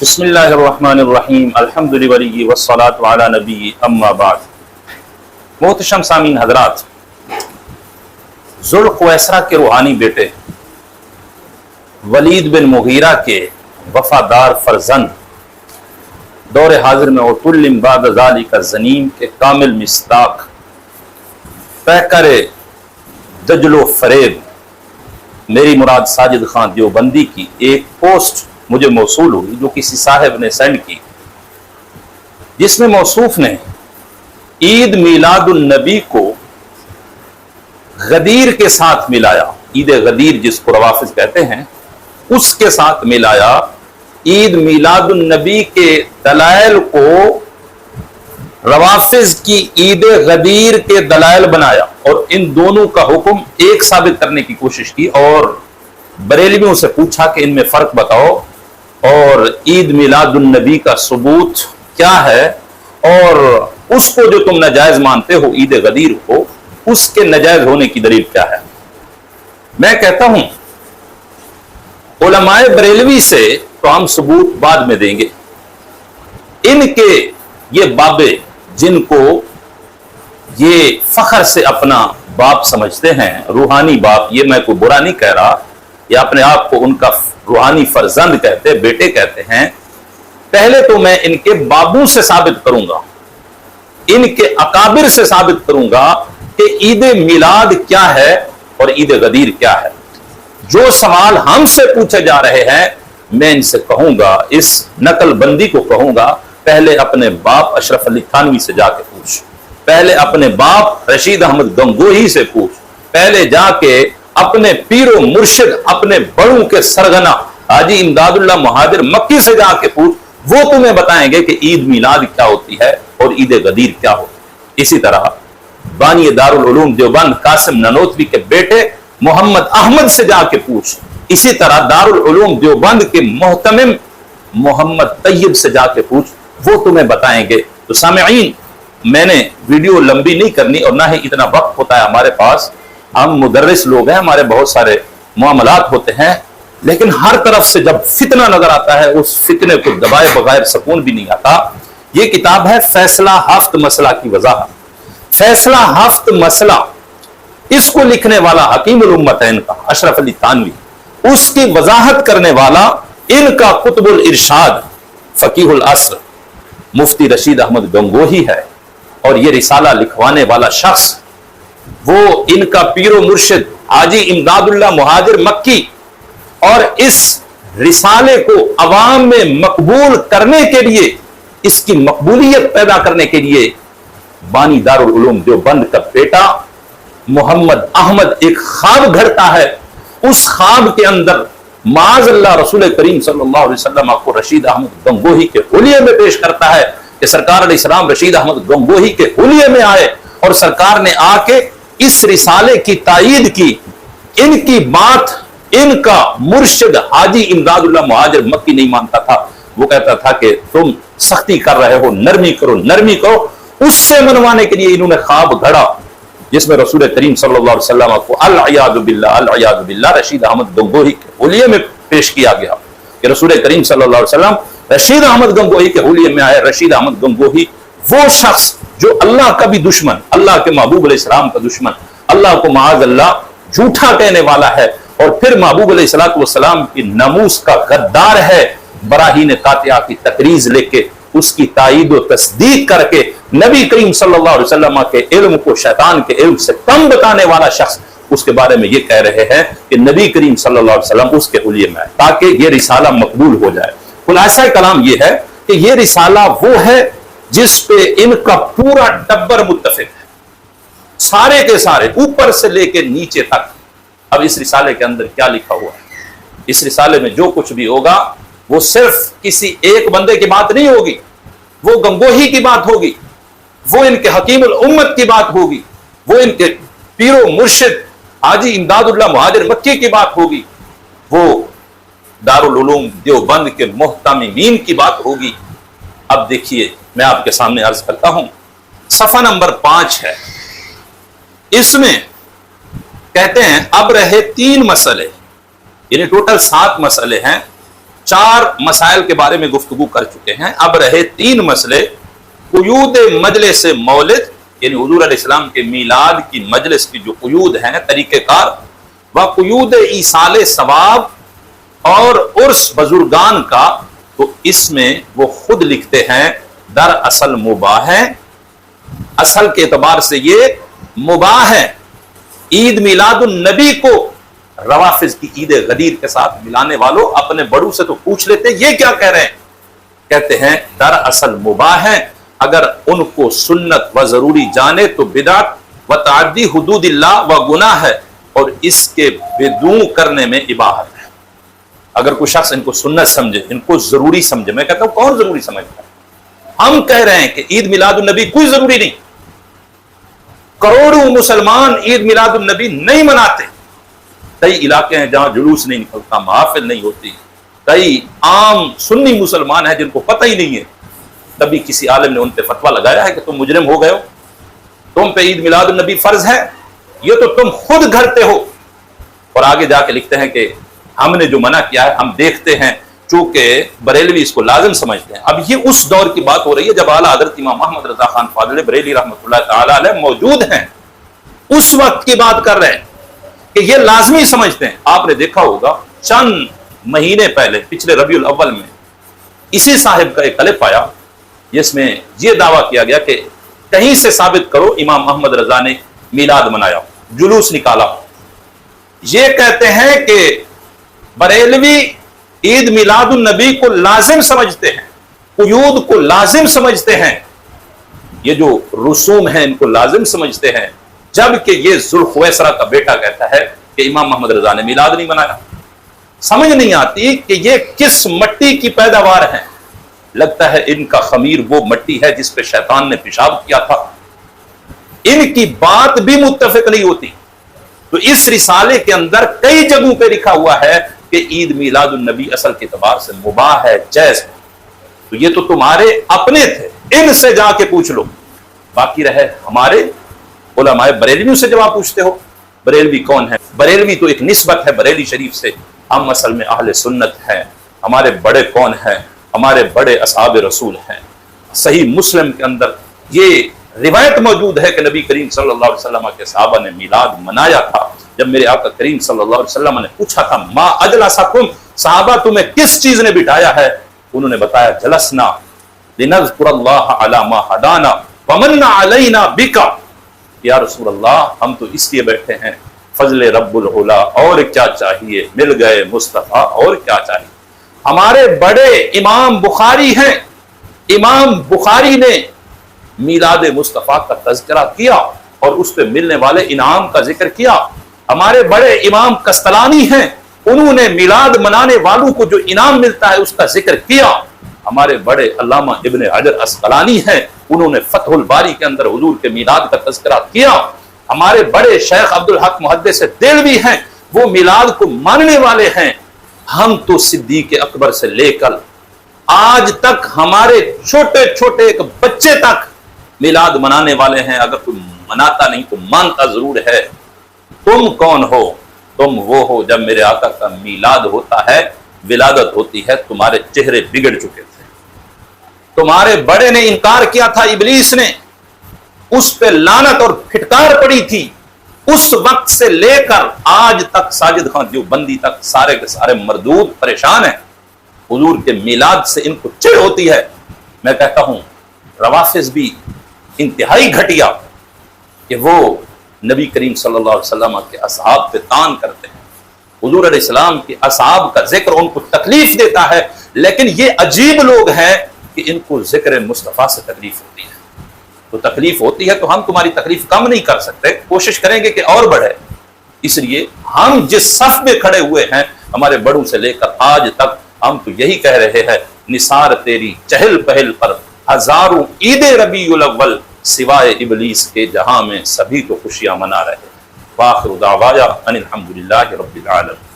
بسم اللہ الرحمن الرحیم الحمد للہ والصلاۃ علی نبی اما بعد۔ محتشم سامعین حضرات، ذوالقویسرہ کے روحانی بیٹے ولید بن مغیرہ کے وفادار فرزند دور حاضر میں وَكُلٍّ بَعْدَ ذَلِكَ زنیم کے کامل مصداق پیکر دجل و فریب میری مراد ساجد خان دیوبندی کی ایک پوسٹ مجھے موصول ہوئی جو کسی صاحب نے سینڈ کی، جس میں موصوف نے عید میلاد النبی کو غدیر کے ساتھ ملایا۔ عید غدیر جس کو روافظ کہتے ہیں اس کے ساتھ ملایا، عید میلاد النبی کے دلائل کو روافظ کی عید غدیر کے دلائل بنایا اور ان دونوں کا حکم ایک ثابت کرنے کی کوشش کی، اور بریلویوں سے پوچھا کہ ان میں فرق بتاؤ اور عید میلاد النبی کا ثبوت کیا ہے، اور اس کو جو تم ناجائز مانتے ہو عید غدیر کو، اس کے ناجائز ہونے کی دلیل کیا ہے۔ میں کہتا ہوں علماء بریلوی سے تو ہم ثبوت بعد میں دیں گے، ان کے یہ بابے جن کو یہ فخر سے اپنا باپ سمجھتے ہیں، روحانی باپ، یہ میں کوئی برا نہیں کہہ رہا، یا اپنے آپ کو ان کا روحانی فرزند کہتے، بیٹے کہتے ہیں، پہلے تو میں ان کے بابوں سے ثابت کروں گا، ان کے اکابر سے ثابت کروں گا کہ عید میلاد کیا ہے اور عید غدیر کیا ہے۔ جو سوال ہم سے پوچھے جا رہے ہیں میں ان سے کہوں گا، اس نقل بندی کو کہوں گا، پہلے اپنے باپ اشرف علی تھانوی سے جا کے پوچھ، پہلے اپنے باپ رشید احمد گنگوہی سے پوچھ، پہلے جا کے اپنے پیر و مرشد، اپنے بڑوں کے سرغنہ حاجی امداد اللہ مہاجر مکی سے جا کے پوچھ، وہ تمہیں بتائیں گے کہ عید میلاد کیا ہوتی ہے اور عید غدیر کیا ہوتی ہے۔ اسی طرح بانی دارالعلوم دیوبند قاسم ننوتوی کے بیٹے محمد احمد سے جا کے پوچھ، اسی طرح دارالعلوم دیوبند کے محتمم محمد طیب سے جا کے پوچھ، وہ تمہیں بتائیں گے۔ تو سامعین، میں نے ویڈیو لمبی نہیں کرنی اور نہ ہی اتنا وقت ہوتا ہے ہمارے پاس، ہم مدرس لوگ ہیں، ہمارے بہت سارے معاملات ہوتے ہیں، لیکن ہر طرف سے جب فتنہ نظر آتا ہے اس فتنے کو دبائے بغیر سکون بھی نہیں آتا۔ یہ کتاب ہے فیصلہ ہفت مسئلہ کی وضاحت۔ فیصلہ ہفت مسئلہ، اس کو لکھنے والا حکیم الامتین کا اشرف علی تھانوی، اس کی وضاحت کرنے والا ان کا قطب الارشاد فقیہ العصر مفتی رشید احمد گنگوہی ہے، اور یہ رسالہ لکھوانے والا شخص وہ ان کا پیر و مرشد حاجی امداد اللہ مہاجر مکی، اور اس رسالے کو عوام میں مقبول کرنے کے لیے، اس کی مقبولیت پیدا کرنے کے لیے بانی دارالعلوم دیوبند کا بیٹا محمد احمد ایک خواب گھڑتا ہے، اس خواب کے اندر معاذ اللہ رسول کریم صلی اللہ علیہ وسلم کو رشید احمد گنگوہی کے حلیے میں پیش کرتا ہے کہ سرکار علیہ السلام رشید احمد گنگوہی کے حلیے میں آئے، اور سرکار نے آ کے اس رسالے کی تائید کی۔ ان کی بات ان کا مرشد حاجی امداد اللہ مہاجر مکی نہیں مانتا تھا، وہ کہتا تھا کہ تم سختی کر رہے ہو، نرمی کرو نرمی کرو۔ اس سے منوانے کے لیے انہوں نے خواب گھڑا جس میں رسول کریم صلی اللہ علیہ وسلم کو العیاذ باللہ رشید احمد گنگوہی کے حلیے میں پیش کیا گیا کہ رسول کریم صلی اللہ علیہ وسلم رشید احمد گنگوہی کے حلیے میں آئے۔ رشید احمد گنگوہی وہ شخص جو اللہ کا بھی دشمن، اللہ کے محبوب علیہ السلام کا دشمن، اللہ کو معاذ اللہ جھوٹا کہنے والا ہے، اور پھر محبوب علیہ السلام کی ناموس کا غدار ہے، براہین قاطعہ کی تقریز لے کے اس کی تائید و تصدیق کر کے نبی کریم صلی اللہ علیہ وسلم کے علم کو شیطان کے علم سے کم بتانے والا شخص اس کے بارے میں یہ کہہ رہے ہیں کہ نبی کریم صلی اللہ علیہ وسلم اس کے حلیے میں آئے تاکہ یہ رسالہ مقبول ہو جائے۔ خلاصہ کلام یہ ہے کہ یہ رسالہ وہ ہے جس پہ ان کا پورا ٹبر متفق ہے، سارے کے سارے اوپر سے لے کے نیچے تک۔ اب اس رسالے کے اندر کیا لکھا ہوا ہے؟ اس رسالے میں جو کچھ بھی ہوگا وہ صرف کسی ایک بندے کی بات نہیں ہوگی، وہ گنگوہی کی بات ہوگی، وہ ان کے حکیم الامت کی بات ہوگی، وہ ان کے پیر و مرشد حاجی امداد اللہ مہاجر مکی کی بات ہوگی، وہ دارالعلوم دیوبند کے محتممین کی بات ہوگی۔ اب دیکھیے میں آپ کے سامنے عرض کرتا ہوں، صفحہ نمبر 5 ہے، اس میں کہتے ہیں اب رہے 3 مسئلے، یعنی ٹوٹل 7 مسئلے ہیں، 4 مسائل کے بارے میں گفتگو کر چکے ہیں، اب رہے 3 مسئلے۔ قیود مجلس مولد، یعنی حضور علیہ السلام کے میلاد کی مجلس کی جو قیود ہیں، طریقہ کار، و قیود ایصال ثواب اور عرس بزرگان کا، تو اس میں وہ خود لکھتے ہیں در اصل مباح ہے، اصل کے اعتبار سے یہ مباح ہے۔ عید میلاد النبی کو روافض کی عید غدیر کے ساتھ ملانے والوں اپنے بڑوں سے تو پوچھ لیتے یہ کیا کہہ رہے ہیں، کہتے ہیں در اصل مباح ہے، اگر ان کو سنت و ضروری جانے تو بدعت و تعدی حدود اللہ و گناہ ہے، اور اس کے بدون کرنے میں اباحت ہے۔ اگر کوئی شخص ان کو سنت سمجھے، ان کو ضروری سمجھے، میں کہتا ہوں کون ضروری سمجھتا ہے؟ ہم کہہ رہے ہیں کہ عید میلاد النبی کوئی ضروری نہیں، کروڑوں مسلمان عید میلاد النبی نہیں مناتے، کئی علاقے ہیں جہاں جلوس نہیں نکلتا، محافل نہیں ہوتی، کئی عام سنی مسلمان ہیں جن کو پتہ ہی نہیں ہے، کبھی کسی عالم نے ان پہ فتویٰ لگایا ہے کہ تم مجرم ہو گئے ہو، تم پہ عید میلاد النبی فرض ہے، یہ تو تم خود گھڑتے ہو۔ اور آگے جا کے لکھتے ہیں کہ ہم نے جو منع کیا ہے ہم دیکھتے ہیں، چونکہ بریلوی اس کو لازم سمجھتے ہیں۔ اب یہ اس دور کی بات ہو رہی ہے جب اعلیٰ حضرت امام محمد رضا خان فاضل بریلوی رحمۃ اللہ تعالی علیہ موجود ہیں، اس وقت کی بات کر رہے ہیں کہ یہ لازمی سمجھتے ہیں۔ آپ نے دیکھا ہوگا چند مہینے پہلے پچھلے ربیع الاول میں اسی صاحب کا ایک کلپ آیا جس میں یہ دعویٰ کیا گیا کہ کہیں سے ثابت کرو امام محمد رضا نے میلاد منایا، جلوس نکالا۔ یہ کہتے ہیں کہ بریلوی عید میلاد النبی کو لازم سمجھتے ہیں، قیود کو لازم سمجھتے ہیں، یہ جو رسوم ہیں ان کو لازم سمجھتے ہیں، جبکہ یہ ذوالخویسرہ کا بیٹا کہتا ہے کہ امام محمد رضا نے میلاد نہیں منایا۔ سمجھ نہیں آتی کہ یہ کس مٹی کی پیداوار ہیں۔ لگتا ہے ان کا خمیر وہ مٹی ہے جس پہ شیطان نے پیشاب کیا تھا، ان کی بات بھی متفق نہیں ہوتی۔ تو اس رسالے کے اندر کئی جگہوں پہ لکھا ہوا ہے کہ عید میلاد النبی اصل کے اعتبار سے مباح ہے، جائز ہے۔ تو یہ تو تمہارے اپنے تھے، ان سے جا کے پوچھ لو۔ باقی رہے ہمارے علماء بریلویوں سے جب آپ پوچھتے ہو بریلوی کون ہے، بریلوی تو ایک نسبت ہے بریلی شریف سے، ہم اصل میں اہل سنت ہیں۔ ہمارے بڑے کون ہیں؟ ہمارے بڑے اصحاب رسول ہیں۔ صحیح مسلم کے اندر یہ روایت موجود ہے کہ نبی کریم صلی اللہ علیہ وسلم کے صحابہ نے میلاد منایا تھا۔ جب میرے آقا کریم صلی اللہ علیہ وسلم نے پوچھا تھا ما اجلسکم، صحابہ تمہیں کس چیز نے بٹھایا ہے؟ انہوں نے بتایا جلسنا لنذکر اللہ علی ما ہدانا ومن علینا بک، یا رسول اللہ ہم تو اس لیے بیٹھے ہیں فضل رب العلا، اور کیا چاہیے، مل گئے مصطفیٰ، اور کیا چاہیے۔ ہمارے بڑے امام بخاری ہیں، امام بخاری نے میلاد مصطفیٰ کا تذکرہ کیا اور اس پہ ملنے والے انعام کا ذکر کیا۔ ہمارے بڑے امام قسطلانی ہیں، انہوں نے میلاد منانے والوں کو جو انعام ملتا ہے اس کا ذکر کیا۔ ہمارے بڑے علامہ ابن حجر عسقلانی ہیں، انہوں نے فتح الباری کے اندر حضور کے میلاد کا تذکرہ کیا۔ ہمارے بڑے شیخ عبدالحق محدث دہلوی ہیں، وہ میلاد کو ماننے والے ہیں۔ ہم تو صدیق اکبر سے لے کر آج تک ہمارے چھوٹے چھوٹے ایک بچے تک میلاد منانے والے ہیں۔ اگر کوئی مناتا نہیں تو مانتا ضرور ہے۔ تم کون ہو؟ تم وہ ہو جب میرے آقا کا میلاد ہوتا ہے، ولادت ہوتی ہے، تمہارے چہرے بگڑ چکے تھے، تمہارے بڑے نے انکار کیا تھا، ابلیس نے، اس پہ لعنت اور پھٹکار پڑی تھی۔ اس وقت سے لے کر آج تک ساجد خان دیوبندی تک سارے کے سارے مردود پریشان ہیں۔ حضور کے میلاد سے ان کو چڑ ہوتی ہے۔ میں کہتا ہوں روافض بھی انتہائی گھٹیا کہ وہ نبی کریم صلی اللہ علیہ وسلم کے اصحاب پہ تان کرتے ہیں، حضور علیہ السلام کے اصحاب کا ذکر ان کو تکلیف دیتا ہے، لیکن یہ عجیب لوگ ہیں کہ ان کو ذکر مصطفیٰ سے تکلیف ہوتی ہے۔ تو تکلیف ہوتی ہے تو ہم تمہاری تکلیف کم نہیں کر سکتے، کوشش کریں گے کہ اور بڑھے۔ اس لیے ہم جس صف میں کھڑے ہوئے ہیں ہمارے بڑوں سے لے کر آج تک، ہم تو یہی کہہ رہے ہیں نثار تیری چہل پہل پر ہزاروں عید ربیع الاول، سوائے ابلیس کے جہاں میں سبھی تو خوشیاں منا رہے۔ وآخر دعوانا ان الحمد للہ رب العالمین۔